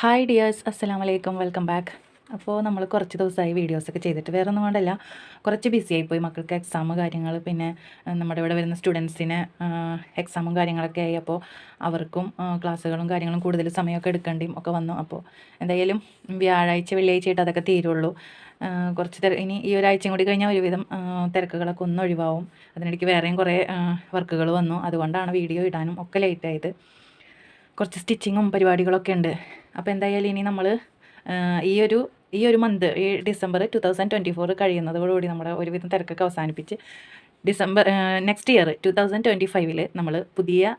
Hi dears, അസ്സലാമു അലൈക്കും, welcome back. അപ്പോൾ നമ്മൾ കുറച്ച് ദിവസമായി വീഡിയോസൊക്കെ ചെയ്തിട്ട് വേറെ ഒന്നും കൊണ്ടല്ല, കുറച്ച് ബിസി ആയിപ്പോയി. മക്കൾക്ക് എക്സാം കാര്യങ്ങൾ, പിന്നെ നമ്മുടെ ഇവിടെ വരുന്ന സ്റ്റുഡൻസിന് എക്സാമും കാര്യങ്ങളൊക്കെ ആയി. അപ്പോൾ അവർക്കും ക്ലാസ്സുകളും കാര്യങ്ങളും കൂടുതൽ സമയമൊക്കെ എടുക്കേണ്ടിയും ഒക്കെ വന്നു. അപ്പോൾ എന്തായാലും വ്യാഴാഴ്ച വെള്ളിയാഴ്ചയായിട്ട് അതൊക്കെ തീരുള്ളൂ. കുറച്ച് ഇനി ഈ ഒരാഴ്ചയും കൂടി കഴിഞ്ഞാൽ ഒരുവിധം തിരക്കുകളൊക്കെ ഒന്ന് ഒഴിവാവും. അതിനിടയ്ക്ക് വേറെയും കുറേ വർക്കുകൾ വന്നു. അതുകൊണ്ടാണ് വീഡിയോ ഇടാനും ഒക്കെ ലേറ്റായത്. കുറച്ച് സ്റ്റിച്ചിങ്ങും പരിപാടികളൊക്കെ ഉണ്ട്. അപ്പോൾ എന്തായാലും ഇനി നമ്മൾ ഈ ഒരു മന്ത്, ഈ ഡിസംബർ 2024 കഴിയുന്നതോടുകൂടി നമ്മുടെ ഒരുവിധം തിരക്കൊക്കെ അവസാനിപ്പിച്ച് നെക്സ്റ്റ് ഇയർ 2025 നമ്മൾ പുതിയ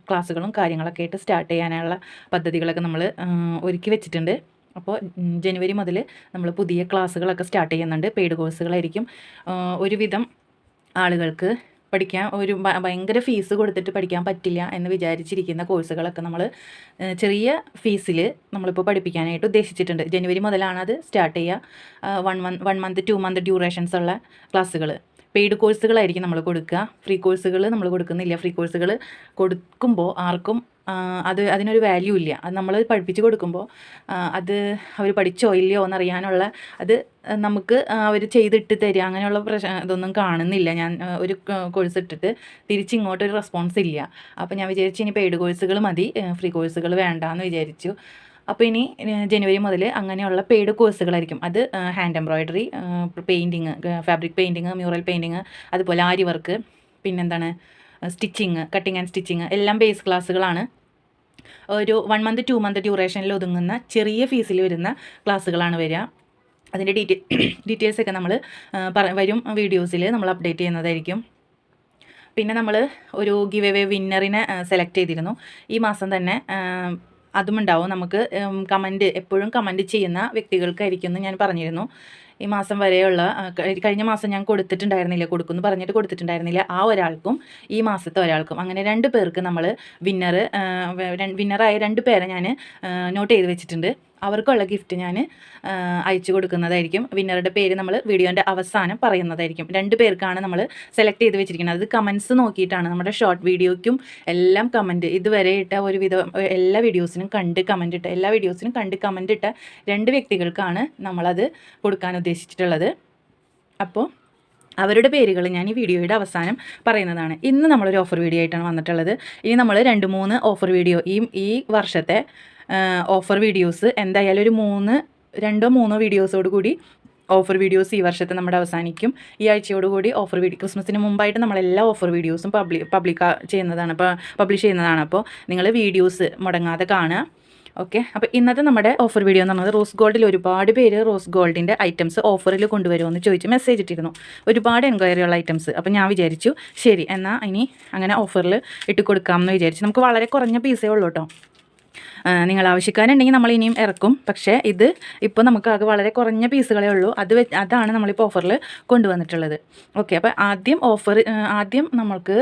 ക്ലാസ്സുകളും കാര്യങ്ങളൊക്കെ ആയിട്ട് സ്റ്റാർട്ട് ചെയ്യാനുള്ള പദ്ധതികളൊക്കെ നമ്മൾ ഒരുക്കി വെച്ചിട്ടുണ്ട്. അപ്പോൾ ജനുവരി മുതൽ നമ്മൾ പുതിയ ക്ലാസ്സുകളൊക്കെ സ്റ്റാർട്ട് ചെയ്യുന്നുണ്ട്. പെയ്ഡ് കോഴ്സുകളായിരിക്കും. ഒരുവിധം ആളുകൾക്ക് പഠിക്കാൻ ഭയങ്കര ഫീസ് കൊടുത്തിട്ട് പഠിക്കാൻ പറ്റില്ല എന്ന് വിചാരിച്ചിരിക്കുന്ന കോഴ്സുകളൊക്കെ നമ്മൾ ചെറിയ ഫീസിൽ നമ്മളിപ്പോൾ പഠിപ്പിക്കാനായിട്ട് ഉദ്ദേശിച്ചിട്ടുണ്ട്. ജനുവരി മുതലാണ് അത് സ്റ്റാർട്ട് ചെയ്യുക. 1 മന്ത് 2 മന്ത് ഡ്യൂറേഷൻസ് ഉള്ള ക്ലാസ്സുകൾ, പെയ്ഡ് കോഴ്സുകളായിരിക്കും നമ്മൾ കൊടുക്കുക. ഫ്രീ കോഴ്സുകൾ നമ്മൾ കൊടുക്കുന്നില്ല. ഫ്രീ കോഴ്സുകൾ കൊടുക്കുമ്പോൾ ആർക്കും അതിനൊരു വാല്യൂ ഇല്ല. അത് നമ്മൾ പഠിപ്പിച്ച് കൊടുക്കുമ്പോൾ അത് അവർ പഠിച്ചോ ഇല്ലയോ എന്നറിയാനുള്ള അത് നമുക്ക് അവർ ചെയ്തിട്ട് തരിക, അങ്ങനെയുള്ള ഇതൊന്നും കാണുന്നില്ല. ഞാൻ ഒരു കോഴ്സ് ഇട്ടിട്ട് തിരിച്ചിങ്ങോട്ടൊരു റെസ്പോൺസ് ഇല്ല. അപ്പോൾ ഞാൻ വിചാരിച്ചു ഇനി പെയ്ഡ് കോഴ്സുകൾ മതി, ഫ്രീ കോഴ്സുകൾ വേണ്ടാന്ന് വിചാരിച്ചു. അപ്പോൾ ഇനി ജനുവരി മുതൽ അങ്ങനെയുള്ള പെയ്ഡ് കോഴ്സുകളായിരിക്കും. അത് hand embroidery, painting, fabric painting, mural painting, അതുപോലെ ആരി വർക്ക്, പിന്നെന്താണ് സ്റ്റിച്ചിങ്, കട്ടിങ് ആൻഡ് സ്റ്റിച്ചിങ്, എല്ലാം ബേസ് ക്ലാസ്സുകളാണ്. ഒരു 1 മന്ത് 2 മന്ത് ഡ്യൂറേഷനിൽ ഒതുങ്ങുന്ന ചെറിയ ഫീസിൽ വരുന്ന ക്ലാസ്സുകളാണ് വരിക. അതിൻ്റെ ഡീറ്റെയിൽസൊക്കെ നമ്മൾ വരും വീഡിയോസിൽ നമ്മൾ അപ്ഡേറ്റ് ചെയ്യുന്നതായിരിക്കും. പിന്നെ നമ്മൾ ഒരു ഗിവ് അവേ വിന്നറിനെ സെലക്ട് ചെയ്തിരുന്നു. ഈ മാസം തന്നെ അതും ഉണ്ടാവും. നമുക്ക് എപ്പോഴും കമൻറ്റ് ചെയ്യുന്ന വ്യക്തികൾക്കായിരിക്കും എന്ന് ഞാൻ പറഞ്ഞിരുന്നു. ഈ മാസം വരെയുള്ള കഴിഞ്ഞ മാസം ഞാൻ കൊടുക്കുമെന്ന് പറഞ്ഞിട്ട് കൊടുത്തിട്ടുണ്ടായിരുന്നില്ല. ആ ഒരാൾക്കും ഈ മാസത്തെ ഒരാൾക്കും, അങ്ങനെ 2 പേർക്ക് നമ്മൾ വിന്നറായ 2 പേരെ ഞാൻ നോട്ട് ചെയ്ത് വെച്ചിട്ടുണ്ട്. അവർക്കുള്ള ഗിഫ്റ്റ് ഞാൻ അയച്ചു കൊടുക്കുന്നതായിരിക്കും. വിന്നറുടെ പേര് നമ്മൾ വീഡിയോൻ്റെ അവസാനം പറയുന്നതായിരിക്കും. 2 പേർക്കാണ് നമ്മൾ സെലക്ട് ചെയ്ത് വെച്ചിരിക്കുന്നത്. അത് കമൻസ് നോക്കിയിട്ടാണ്. നമ്മുടെ ഷോർട്ട് വീഡിയോയ്ക്കും എല്ലാം കമൻറ്റ് ഇതുവരെ ഇട്ട എല്ലാ വീഡിയോസിനും കണ്ട് കമൻറ്റ് ഇട്ട 2 വ്യക്തികൾക്കാണ് നമ്മളത് കൊടുക്കാൻ ഉദ്ദേശിച്ചിട്ടുള്ളത്. അപ്പോൾ അവരുടെ പേരുകൾ ഞാൻ ഈ വീഡിയോയുടെ അവസാനം പറയുന്നതാണ്. ഇന്ന് നമ്മളൊരു ഓഫർ വീഡിയോ ആയിട്ടാണ് വന്നിട്ടുള്ളത്. ഇനി നമ്മൾ 2-3 ഓഫർ വീഡിയോ ഈ വർഷത്തെ ഓഫർ വീഡിയോസ് എന്തായാലും ഒരു 2-3 വീഡിയോസോട് കൂടി ഓഫർ വീഡിയോസ് ഈ വർഷത്തെ നമ്മുടെ അവസാനിക്കും. ഈ ആഴ്ചയോടുകൂടി ഓഫർ വീഡിയോ, ക്രിസ്മസിന് മുമ്പായിട്ട് നമ്മളെല്ലാ ഓഫർ വീഡിയോസും പബ്ലിഷ് ചെയ്യുന്നതാണ്. അപ്പോൾ നിങ്ങൾ വീഡിയോസ് മുടങ്ങാതെ കാണുക. ഓക്കെ, അപ്പോൾ ഇന്നത്തെ നമ്മുടെ ഓഫർ വീഡിയോ എന്ന് പറഞ്ഞത് റോസ് ഗോൾഡിൽ ഒരുപാട് പേര് റോസ് ഗോൾഡിൻ്റെ ഐറ്റംസ് ഓഫറിൽ കൊണ്ടുവരുമെന്ന് ചോദിച്ച് മെസ്സേജ് ഇട്ടിരുന്നു. ഒരുപാട് എൻക്വയറിയുള്ള ഐറ്റംസ്. അപ്പോൾ ഞാൻ വിചാരിച്ചു ശരി എന്നാൽ ഇനി അങ്ങനെ ഓഫറിൽ ഇട്ട് കൊടുക്കാമെന്ന് വിചാരിച്ചു. നമുക്ക് വളരെ കുറഞ്ഞ പീസേ ഉള്ളൂ കേട്ടോ. നിങ്ങൾ ആവശ്യക്കാരുണ്ടെങ്കിൽ നമ്മൾ ഇനിയും ഇറക്കും. പക്ഷേ ഇപ്പോൾ നമുക്ക് ആകെ വളരെ കുറഞ്ഞ പീസുകളേ ഉള്ളൂ. അതാണ് നമ്മളിപ്പോൾ ഓഫറിൽ കൊണ്ടുവന്നിട്ടുള്ളത്. ഓക്കെ, അപ്പോൾ ആദ്യം നമ്മൾക്ക്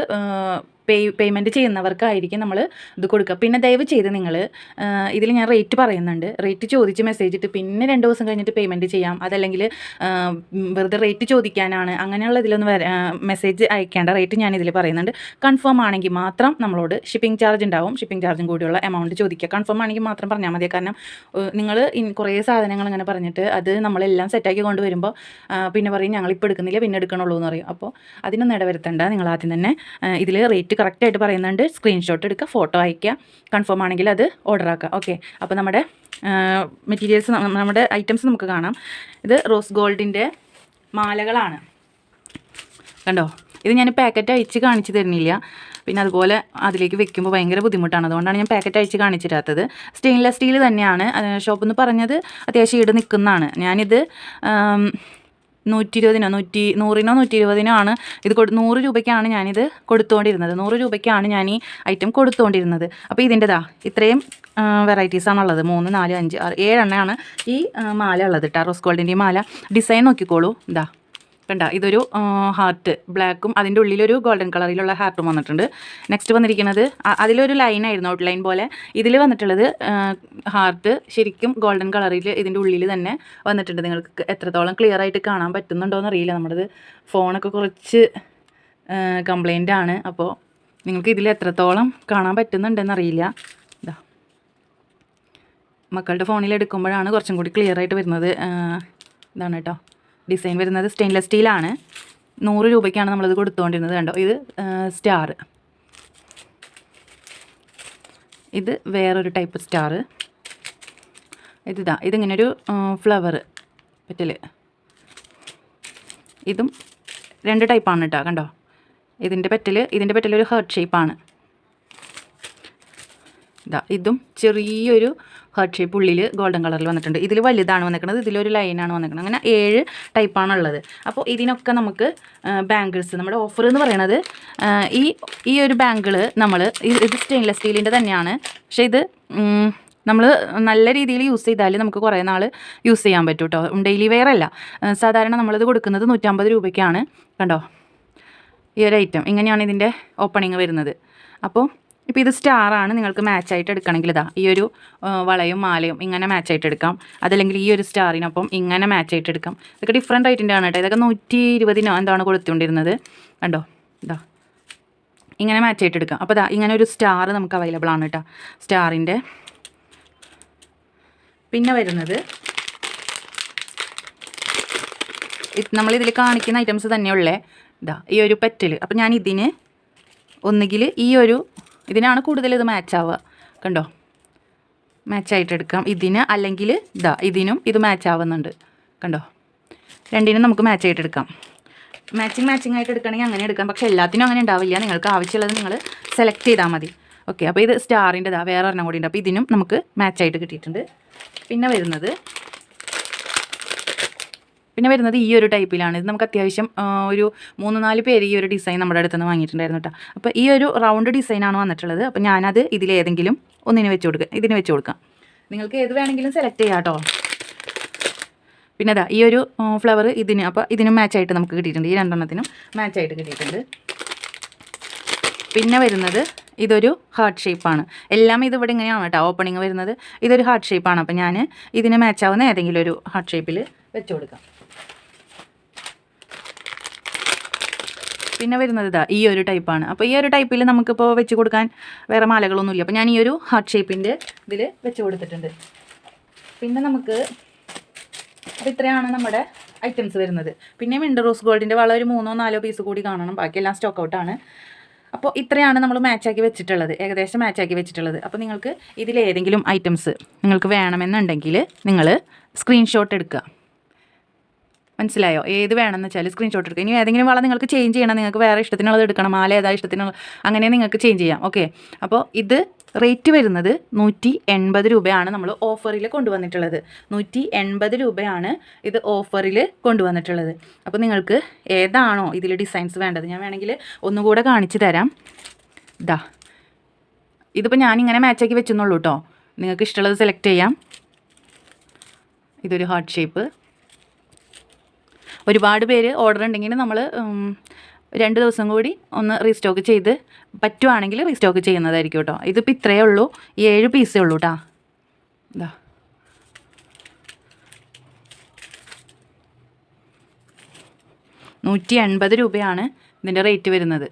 പേയ്മെൻറ്റ് ചെയ്യുന്നവർക്കായിരിക്കും നമ്മൾ ഇത് കൊടുക്കുക. പിന്നെ ദയവ് ചെയ്ത് നിങ്ങൾ ഇതിൽ ഞാൻ റേറ്റ് പറയുന്നുണ്ട്. റേറ്റ് ചോദിച്ച് മെസ്സേജ് ഇട്ട് പിന്നെ 2 ദിവസം കഴിഞ്ഞിട്ട് പേയ്മെൻറ്റ് ചെയ്യാം, അതല്ലെങ്കിൽ വെറുതെ റേറ്റ് ചോദിക്കാനാണ്, അങ്ങനെയുള്ള ഇതിലൊന്നും മെസ്സേജ് അയക്കേണ്ട. റേറ്റ് ഞാൻ ഇതിൽ പറയുന്നുണ്ട്. കൺഫേം ആണെങ്കിൽ മാത്രം നമ്മളോട് ഷിപ്പിംഗ് ചാർജ് ഉണ്ടാവും. ഷിപ്പിംഗ് ചാർജും കൂടിയുള്ള എമൗണ്ട് ചോദിക്കുക. കൺഫേം ആണെങ്കിൽ മാത്രം പറഞ്ഞാൽ മതി. കാരണം നിങ്ങൾ കുറേ സാധനങ്ങൾ ഇങ്ങനെ പറഞ്ഞിട്ട് അത് നമ്മളെല്ലാം സെറ്റാക്കി കൊണ്ടുവരുമ്പോൾ പിന്നെ പറയും ഞങ്ങളിപ്പോൾ എടുക്കുന്നില്ല, പിന്നെ എടുക്കണുള്ളൂ എന്ന് പറയും. അപ്പോൾ അതിനൊന്നും ഇടവരുത്തണ്ട. നിങ്ങൾ ആദ്യം തന്നെ ഇതിൽ റേറ്റ് കറക്റ്റായിട്ട് പറയുന്നുണ്ട്. സ്ക്രീൻഷോട്ട് എടുക്കുക, ഫോട്ടോ അയയ്ക്കുക. കൺഫേം ആണെങ്കിൽ അത് ഓർഡർ ആക്കുക. ഓക്കെ, അപ്പോൾ നമ്മുടെ മെറ്റീരിയൽസ്, നമ്മുടെ ഐറ്റംസ് നമുക്ക് കാണാം. ഇത് റോസ് ഗോൾഡിൻ്റെ മാലകളാണ്. കണ്ടോ, ഇത് ഞാൻ പാക്കറ്റ് അയച്ച് കാണിച്ചു തരുന്നില്ല. പിന്നെ അതുപോലെ അതിലേക്ക് വെക്കുമ്പോൾ ഭയങ്കര ബുദ്ധിമുട്ടാണ്. അതുകൊണ്ടാണ് ഞാൻ പാക്കറ്റ് അയച്ച് കാണിച്ചിരാത്തത്. സ്റ്റെയിൻലെസ് സ്റ്റീൽ തന്നെയാണ്. ഷോപ്പിൽ നിന്ന് പറഞ്ഞത് അത്യാവശ്യം ഈട് നിൽക്കുന്നതാണ്. ഞാനിത് 120-നോ 120-നോ ആണ് ഇത് 100 രൂപയ്ക്കാണ് ഞാനിത് കൊടുത്തുകൊണ്ടിരുന്നത്. 100 രൂപയ്ക്കാണ് ഞാൻ ഈ ഐറ്റം കൊടുത്തുകൊണ്ടിരുന്നത്. അപ്പോൾ ഇതിൻ്റെതാ ഇത്രയും വെറൈറ്റീസാണുള്ളത്. 3, 4, 5, 6, 7 എണ്ണമാണ് ഈ മാല ഉള്ളത് കേട്ടോ. റോസ് ഗോൾഡിൻ്റെ ഈ മാല ഡിസൈൻ നോക്കിക്കോളൂ. ഇതാ കണ്ട, ഇതൊരു ഹാർട്ട് ബ്ലാക്കും അതിൻ്റെ ഉള്ളിലൊരു ഗോൾഡൻ കളറിലുള്ള ഹാർട്ടും വന്നിട്ടുണ്ട്. നെക്സ്റ്റ് വന്നിരിക്കുന്നത് അതിലൊരു ലൈനായിരുന്നു, ഔട്ട്ലൈൻ പോലെ. ഇതിൽ വന്നിട്ടുള്ളത് ഹാർട്ട് ശരിക്കും ഗോൾഡൻ കളറിൽ ഇതിൻ്റെ ഉള്ളിൽ തന്നെ വന്നിട്ടുണ്ട്. നിങ്ങൾക്ക് എത്രത്തോളം ക്ലിയർ ആയിട്ട് കാണാൻ പറ്റുന്നുണ്ടോ എന്നറിയില്ല. നമ്മുടേത് ഫോണൊക്കെ കുറച്ച് കംപ്ലൈൻ്റ് ആണ്. അപ്പോൾ നിങ്ങൾക്ക് ഇതിൽ എത്രത്തോളം കാണാൻ പറ്റുന്നുണ്ടെന്നറിയില്ല. ഇതാ മക്കളുടെ ഫോണിൽ എടുക്കുമ്പോഴാണ് കുറച്ചും കൂടി ക്ലിയർ ആയിട്ട് വരുന്നത്. ഇതാണ് കേട്ടോ ഡിസൈൻ വരുന്നത്. സ്റ്റെയിൻലെസ് സ്റ്റീലാണ്. 100 രൂപയ്ക്കാണ് നമ്മളിത് കൊടുത്തുകൊണ്ടിരുന്നത്. കണ്ടോ, ഇത് സ്റ്റാർ, ഇത് വേറൊരു ടൈപ്പ് സ്റ്റാർ, ഇതിങ്ങനൊരു ഫ്ലവർ പെറ്റൽ, ഇതും 2 ടൈപ്പാണ് കേട്ടോ. കണ്ടോ, ഇതിൻ്റെ പെറ്റൽ ഒരു ഹേർട്ട് ഷേപ്പാണ്. ഇതും ചെറിയൊരു ഹേർട്ട് ഷേപ്പ് ഉള്ളിൽ ഗോൾഡൻ കളറിൽ വന്നിട്ടുണ്ട്. ഇതിൽ വലുതാണ് വന്നിരിക്കുന്നത്, ഇതിലൊരു ലൈനാണ് വന്നിരിക്കുന്നത്. അങ്ങനെ 7 ടൈപ്പാണുള്ളത്. അപ്പോൾ ഇതിനൊക്കെ നമുക്ക് ബാംഗിൾസ്, നമ്മുടെ ഓഫർ എന്ന് പറയണത് ഈ ഒരു ബാംഗിൾ ഇത് സ്റ്റെയിൻലെസ് സ്റ്റീലിൻ്റെ തന്നെയാണ്. പക്ഷേ ഇത് നമ്മൾ നല്ല രീതിയിൽ യൂസ് ചെയ്താൽ നമുക്ക് കുറേ നാൾ യൂസ് ചെയ്യാൻ പറ്റും കേട്ടോ. ഡെയിലി വെയർ അല്ല. സാധാരണ നമ്മളിത് കൊടുക്കുന്നത് 150 രൂപയ്ക്കാണ്. കണ്ടോ, ഈ ഒരു ഐറ്റം ഇങ്ങനെയാണ് ഇതിൻ്റെ ഓപ്പണിങ് വരുന്നത്. അപ്പോൾ ഇപ്പോൾ ഇത് സ്റ്റാറാണ്. നിങ്ങൾക്ക് മാച്ചായിട്ട് എടുക്കണമെങ്കിൽ ഈ ഒരു വളയും മാലയും ഇങ്ങനെ മാച്ചായിട്ട് എടുക്കാം. അതല്ലെങ്കിൽ ഈ ഒരു സ്റ്റാറിനൊപ്പം ഇങ്ങനെ മാച്ചായിട്ട് എടുക്കാം. ഇതൊക്കെ ഡിഫറെൻറ്റ് റേറ്റിൻ്റെ ആണ് കേട്ടോ. ഇതൊക്കെ 120 എന്താണ് കൊടുത്തുകൊണ്ടിരുന്നത്. കണ്ടോ, ഇങ്ങനെ മാച്ചായിട്ട് എടുക്കാം. അപ്പോൾ ഇങ്ങനെ ഒരു സ്റ്റാർ നമുക്ക് അവൈലബിൾ ആണ് കേട്ടോ, സ്റ്റാറിൻ്റെ. പിന്നെ വരുന്നത് നമ്മളിതിൽ കാണിക്കുന്ന ഐറ്റംസ് തന്നെയുള്ളേ. ഈ ഒരു പെറ്റൽ. അപ്പോൾ ഞാൻ ഇതിന് ഒന്നുകിൽ ഇതിനാണ് കൂടുതൽ ഇത് മാച്ചാവുക. കണ്ടോ, മാച്ചായിട്ട് എടുക്കാം ഇതിന്, അല്ലെങ്കിൽ ഇതിനും ഇത് മാച്ചാവുന്നുണ്ട്. കണ്ടോ, രണ്ടിനും നമുക്ക് മാച്ചായിട്ട് എടുക്കാം. മാച്ചിങ് ആയിട്ട് എടുക്കണമെങ്കിൽ അങ്ങനെ എടുക്കാം. പക്ഷേ എല്ലാത്തിനും അങ്ങനെ ഉണ്ടാവില്ല. നിങ്ങൾക്ക് ആവശ്യമുള്ളത് നിങ്ങൾ സെലക്ട് ചെയ്താൽ മതി. ഓക്കെ, അപ്പോൾ ഇത് സ്റ്റാറിൻ്റെ വേറെ ഒരെണ്ണം കൂടി ഉണ്ട്. അപ്പോൾ ഇതിനും നമുക്ക് മാച്ചായിട്ട് കിട്ടിയിട്ടുണ്ട്. പിന്നെ വരുന്നത് ഈ ഒരു ടൈപ്പിലാണ്. ഇത് നമുക്ക് അത്യാവശ്യം ഒരു 3-4 പേര് ഈ ഒരു ഡിസൈൻ നമ്മുടെ അടുത്ത് നിന്ന് വാങ്ങിയിട്ടുണ്ടായിരുന്നു കേട്ടോ. അപ്പോൾ ഈ ഒരു റൗണ്ട് ഡിസൈനാണ് വന്നിട്ടുള്ളത്. അപ്പോൾ ഞാനത് ഇതിലേതെങ്കിലും ഒന്നിന് ഇതിന് വെച്ച് കൊടുക്കാം. നിങ്ങൾക്ക് ഏത് വേണമെങ്കിലും സെലക്ട് ചെയ്യാം കേട്ടോ. പിന്നെ ഈ ഒരു ഫ്ലവർ അപ്പോൾ ഇതിനും മാച്ചായിട്ട് നമുക്ക് കിട്ടിയിട്ടുണ്ട്. ഈ 2 എണ്ണത്തിനും മാച്ചായിട്ട് കിട്ടിയിട്ടുണ്ട്. പിന്നെ വരുന്നത് ഇതൊരു ഹാർട്ട് ഷേപ്പാണ്. എല്ലാം ഇതിവിടെ ഇങ്ങനെയാണ് കേട്ടോ ഓപ്പണിങ് വരുന്നത്. ഇതൊരു ഹാർട്ട് ഷേപ്പാണ്. അപ്പോൾ ഞാൻ ഇതിന് മാച്ചാവുന്ന ഏതെങ്കിലും ഒരു ഹാർട്ട് ഷേപ്പിൽ വെച്ച് കൊടുക്കാം. പിന്നെ വരുന്നത് ഈ ഒരു ടൈപ്പാണ്. അപ്പോൾ ഈ ഒരു ടൈപ്പിൽ നമുക്കിപ്പോൾ വെച്ച് കൊടുക്കാൻ വേറെ മാലകളൊന്നുമില്ല. അപ്പോൾ ഞാൻ ഈ ഒരു ഹാർട്ട് ഷേപ്പിൻ്റെ ഇതിൽ വെച്ച് കൊടുത്തിട്ടുണ്ട്. പിന്നെ നമുക്ക് അപ്പോൾ ഇത്രയാണ് നമ്മുടെ ഐറ്റംസ് വരുന്നത്. പിന്നെ വിൻഡർ റോസ് ഗോൾഡിൻ്റെ വള ഒരു 3-4 പീസ് കൂടി കാണണം. ബാക്കിയെല്ലാം സ്റ്റോക്ക് ഔട്ടാണ്. അപ്പോൾ ഇത്രയാണ് നമ്മൾ മാച്ചാക്കി വെച്ചിട്ടുള്ളത്, ഏകദേശം മാച്ചാക്കി വെച്ചിട്ടുള്ളത്. അപ്പോൾ നിങ്ങൾക്ക് ഇതിലേതെങ്കിലും ഐറ്റംസ് നിങ്ങൾക്ക് വേണമെന്നുണ്ടെങ്കിൽ നിങ്ങൾ സ്ക്രീൻഷോട്ട് എടുക്കുക. മനസ്സിലായോ? ഏത് വേണമെന്ന് വെച്ചാൽ സ്ക്രീൻഷോട്ട് എടുക്കുക. ഇനി ഏതെങ്കിലും വള നിങ്ങൾക്ക് ചേഞ്ച് ചെയ്യണം, നിങ്ങൾക്ക് വേറെ ഇഷ്ടത്തിനുള്ളത് എടുക്കണം, മാല ഏതാ ഇഷ്ടത്തിനുള്ള അങ്ങനെ നിങ്ങൾക്ക് ചേഞ്ച് ചെയ്യാം. ഓക്കെ, അപ്പോൾ ഇത് റേറ്റ് വരുന്നത് 180 രൂപയാണ് നമ്മൾ ഓഫറിൽ കൊണ്ടുവന്നിട്ടുള്ളത്. 180 രൂപയാണ് ഇത് ഓഫറിൽ കൊണ്ടുവന്നിട്ടുള്ളത്. അപ്പോൾ നിങ്ങൾക്ക് ഏതാണോ ഇതിൽ ഡിസൈൻസ് വേണ്ടത് ഞാൻ വേണമെങ്കിൽ ഒന്നുകൂടെ കാണിച്ചു തരാം. ഇതിപ്പോൾ ഞാനിങ്ങനെ മാച്ചാക്കി വെച്ചെന്നുള്ളൂ കേട്ടോ. നിങ്ങൾക്ക് ഇഷ്ടമുള്ളത് സെലക്ട് ചെയ്യാം. ഇതൊരു ഹാർട്ട് ഷേപ്പ്. ഒരുപാട് പേര് ഓർഡർ ഉണ്ടെങ്കിൽ നമ്മൾ 2 ദിവസം കൂടി ഒന്ന് റീസ്റ്റോക്ക് ചെയ്ത് പറ്റുവാണെങ്കിൽ റീസ്റ്റോക്ക് ചെയ്യുന്നതായിരിക്കും കേട്ടോ. ഇതിപ്പോൾ ഇത്രയേ ഉള്ളൂ, 7 പീസേ ഉള്ളൂ കേട്ടോ. 180 രൂപയാണ് ഇതിൻ്റെ റേറ്റ് വരുന്നത്.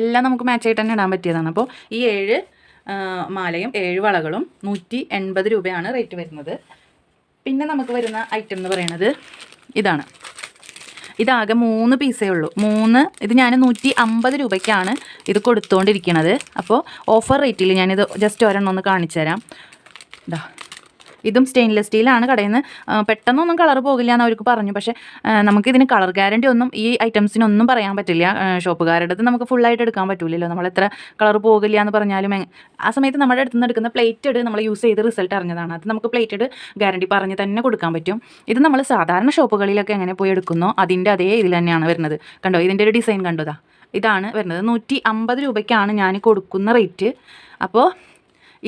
എല്ലാം നമുക്ക് മാച്ചായിട്ട് തന്നെ ഇടാൻ പറ്റിയതാണ്. അപ്പോൾ ഈ 7 മാലയും 7 വളകളും 180 രൂപയാണ് റേറ്റ് വരുന്നത്. പിന്നെ നമുക്ക് വരുന്ന ഐറ്റം എന്ന് പറയുന്നത് ഇതാണ്. ഇതാകെ 3 പീസേ ഉള്ളൂ. ഇത് ഞാൻ 150 രൂപയ്ക്കാണ് ഇത് കൊടുത്തുകൊണ്ടിരിക്കുന്നത്. അപ്പോൾ ഓഫർ റേറ്റിൽ ഞാനിത് ജസ്റ്റ് ഒരെണ്ണം ഒന്ന് കാണിച്ചു തരാം. ഇതും സ്റ്റെയിൻലെസ് സ്റ്റീലാണ്. കടയിൽ നിന്ന് പെട്ടെന്നൊന്നും കളർ പോകില്ല എന്ന് അവർക്ക് പറഞ്ഞു. പക്ഷേ നമുക്കിതിന് കളർ ഗ്യാരണ്ടി ഒന്നും ഈ ഐറ്റംസിനൊന്നും പറയാൻ പറ്റില്ല. ഷോപ്പുകാരുടെ അടുത്ത് നമുക്ക് ഫുള്ളായിട്ട് എടുക്കാൻ പറ്റില്ലല്ലോ. നമ്മൾ എത്ര കളർ പോകില്ല എന്ന് പറഞ്ഞാലും ആ സമയത്ത് നമ്മുടെ അടുത്ത് നിന്ന് എടുക്കുന്ന പ്ലേറ്റഡ് നമ്മൾ യൂസ് ചെയ്ത് റിസൾട്ട് അറിഞ്ഞതാണ്. അത് നമുക്ക് പ്ലേറ്റഡ് ഗ്യാരണ്ടി പറഞ്ഞ് തന്നെ കൊടുക്കാൻ പറ്റും. ഇത് നമ്മൾ സാധാരണ ഷോപ്പുകളിലൊക്കെ എങ്ങനെ പോയി എടുക്കുന്നോ അതിൻ്റെ അതേ ഇതിൽ തന്നെയാണ് വരുന്നത്. കണ്ടോ, ഇതിൻ്റെ ഒരു ഡിസൈൻ കണ്ടോ, ഇതാണ് വരുന്നത്. 150 രൂപയ്ക്കാണ് ഞാൻ കൊടുക്കുന്ന റേറ്റ്. അപ്പോൾ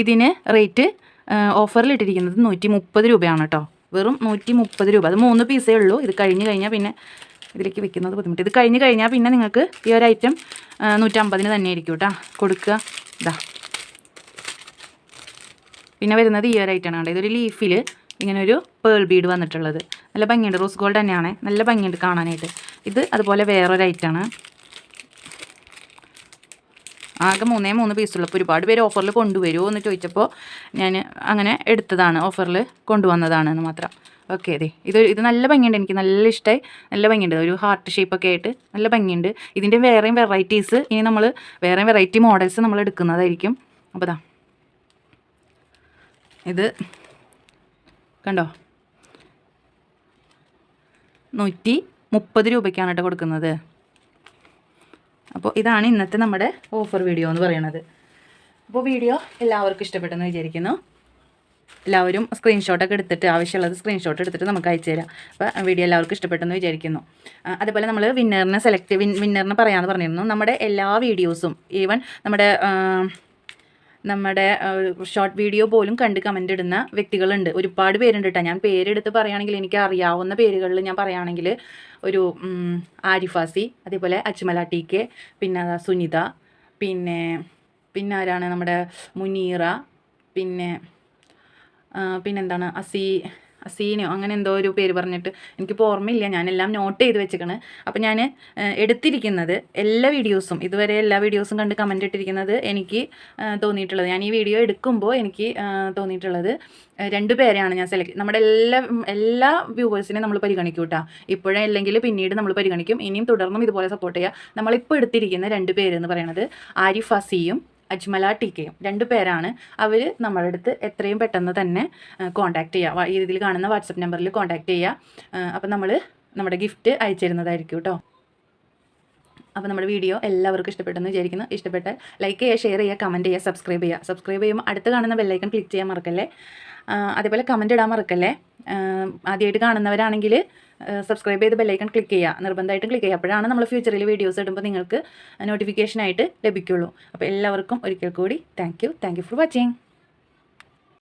ഇതിന് റേറ്റ് ഓഫറിലിട്ടിരിക്കുന്നത് 130 രൂപയാണ് കേട്ടോ. വെറും 130 രൂപ. അത് 3 പീസേ ഉള്ളൂ. ഇത് കഴിഞ്ഞ് കഴിഞ്ഞാൽ പിന്നെ ഇതിലേക്ക് വെക്കുന്നത് ബുദ്ധിമുട്ട്. ഇത് കഴിഞ്ഞ് കഴിഞ്ഞാൽ പിന്നെ നിങ്ങൾക്ക് ഈ ഒരു ഐറ്റം 150 തന്നെ ആയിരിക്കും കേട്ടോ കൊടുക്കുക. പിന്നെ വരുന്നത് ഈ ഒരു ഐറ്റമാണ് കേട്ടോ. ഇതൊരു ലീഫിൽ ഇങ്ങനെ ഒരു പേൾ ബീഡ് വന്നിട്ടുള്ളത്. നല്ല ഭംഗിയുണ്ട്. റോസ് ഗോൾഡ് തന്നെയാണ്, നല്ല ഭംഗിയുണ്ട് കാണാനായിട്ട്. ഇത് അതുപോലെ വേറൊരു ഐറ്റമാണ്. ആകെ 3 പീസുള്ളപ്പോൾ ഒരുപാട് പേര് ഓഫറിൽ കൊണ്ടുവരുമോ എന്ന് ചോദിച്ചപ്പോൾ ഞാൻ അങ്ങനെ എടുത്തതാണ്, ഓഫറിൽ കൊണ്ടുവന്നതാണെന്ന് മാത്രം. ഓക്കെ, അതെ ഇത് നല്ല ഭംഗിയുണ്ട്, എനിക്ക് നല്ല ഇഷ്ടമായി, നല്ല ഭംഗിയുണ്ട്. ഒരു ഹാർട്ട് ഷേപ്പൊക്കെ ആയിട്ട് നല്ല ഭംഗിയുണ്ട്. ഇതിൻ്റെ വേറെയും വെറൈറ്റീസ് ഇനി നമ്മൾ വേറെയും വെറൈറ്റി മോഡൽസ് നമ്മൾ എടുക്കുന്നതായിരിക്കും. അപ്പോൾ ദാ ഇത് കണ്ടോ, 130 രൂപയ്ക്കാണ് കേട്ടോ കൊടുക്കുന്നത്. അപ്പോൾ ഇതാണ് ഇന്നത്തെ നമ്മുടെ ഓഫർ വീഡിയോ എന്ന് പറയുന്നത്. അപ്പോൾ വീഡിയോ എല്ലാവർക്കും ഇഷ്ടപ്പെട്ടെന്ന് വിചാരിക്കുന്നു. എല്ലാവരും സ്ക്രീൻഷോട്ടൊക്കെ എടുത്തിട്ട്, ആവശ്യമുള്ളത് സ്ക്രീൻഷോട്ട് എടുത്തിട്ട് നമുക്ക് അയച്ചു തരാം. അപ്പോൾ വീഡിയോ എല്ലാവർക്കും ഇഷ്ടപ്പെട്ടെന്ന് വിചാരിക്കുന്നു. അതുപോലെ നമ്മൾ വിന്നറിനെ പറയാമെന്ന് പറഞ്ഞിരുന്നു. നമ്മുടെ എല്ലാ വീഡിയോസും, ഈവൻ നമ്മുടെ ഷോർട്ട് വീഡിയോ പോലും കണ്ട് കമൻ്റ് ഇടുന്ന വ്യക്തികളുണ്ട്, ഒരുപാട് പേരുണ്ട് കേട്ടോ. ഞാൻ പേരെടുത്ത് പറയുകയാണെങ്കിൽ, എനിക്ക് അറിയാവുന്ന പേരുകളിൽ ഞാൻ പറയുകയാണെങ്കിൽ ഒരു ആരിഫാസി, അതേപോലെ അജ്മല TK, പിന്നെ സുനിത, പിന്നെ ആരാണ് നമ്മുടെ മുനീറ, പിന്നെന്താണ് അസീനോ അങ്ങനെ എന്തോ ഒരു പേര് പറഞ്ഞിട്ട് എനിക്കിപ്പോൾ ഓർമ്മയില്ല. ഞാനെല്ലാം നോട്ട് ചെയ്ത് വെച്ചിരിക്കണ്. അപ്പോൾ ഞാൻ എടുത്തിരിക്കുന്നത് എല്ലാ വീഡിയോസും, ഇതുവരെ എല്ലാ വീഡിയോസും കണ്ട് കമൻ്റ് ഇട്ടിരിക്കുന്നത് എനിക്ക് തോന്നിയിട്ടുള്ളത്, ഞാൻ ഈ വീഡിയോ എടുക്കുമ്പോൾ എനിക്ക് തോന്നിയിട്ടുള്ളത് 2 പേരെയാണ് ഞാൻ നമ്മുടെ എല്ലാ വ്യൂവേഴ്സിനെയും നമ്മൾ പരിഗണിക്കും കേട്ടോ. ഇപ്പോഴേ അല്ലെങ്കിൽ പിന്നീട് നമ്മൾ പരിഗണിക്കും. ഇനിയും തുടർന്നും ഇതുപോലെ സപ്പോർട്ട് ചെയ്യുക. നമ്മളിപ്പോൾ എടുത്തിരിക്കുന്ന 2 പേര് എന്ന് പറയുന്നത് ആരിഫാസിയും അജ്മല TK, 2 പേരാണ്. അവർ നമ്മുടെ അടുത്ത് എത്രയും പെട്ടെന്ന് തന്നെ കോൺടാക്റ്റ് ചെയ്യുക, ഇതിൽ കാണുന്ന വാട്സപ്പ് നമ്പറിൽ കോൺടാക്റ്റ് ചെയ്യുക. അപ്പോൾ നമ്മൾ നമ്മുടെ ഗിഫ്റ്റ് അയച്ചു തരുന്നതായിരിക്കും കേട്ടോ. അപ്പോൾ നമ്മുടെ വീഡിയോ എല്ലാവർക്കും ഇഷ്ടപ്പെട്ടെന്ന് വിചാരിക്കുന്നു. ഇഷ്ടപ്പെട്ടാൽ ലൈക്ക് ചെയ്യുക, ഷെയർ ചെയ്യുക, കമൻറ്റ് ചെയ്യുക, സബ്സ്ക്രൈബ് ചെയ്യുമ്പോൾ അടുത്ത് കാണുന്ന ബെല്ലൈക്കൺ ക്ലിക്ക് ചെയ്യാൻ മറക്കല്ലേ. അതേപോലെ കമൻറ്റ് ഇടാൻ മറക്കല്ലേ. ആദ്യമായിട്ട് കാണുന്നവരാണെങ്കിൽ സബ്സ്ക്രൈബ് ചെയ്ത് ബെല്ലൈക്കൺ ക്ലിക്ക് ചെയ്യുക, നിർബന്ധമായിട്ടും ക്ലിക്ക് ചെയ്യുക. അപ്പോഴാണ് നമ്മൾ ഫ്യൂച്ചറിൽ വീഡിയോസ് ഇടുമ്പോൾ നിങ്ങൾക്ക് നോട്ടിഫിക്കേഷനായിട്ട് ലഭിക്കുള്ളൂ. അപ്പോൾ എല്ലാവർക്കും ഒരിക്കൽ കൂടി താങ്ക് യു ഫോർ വാച്ചിങ്.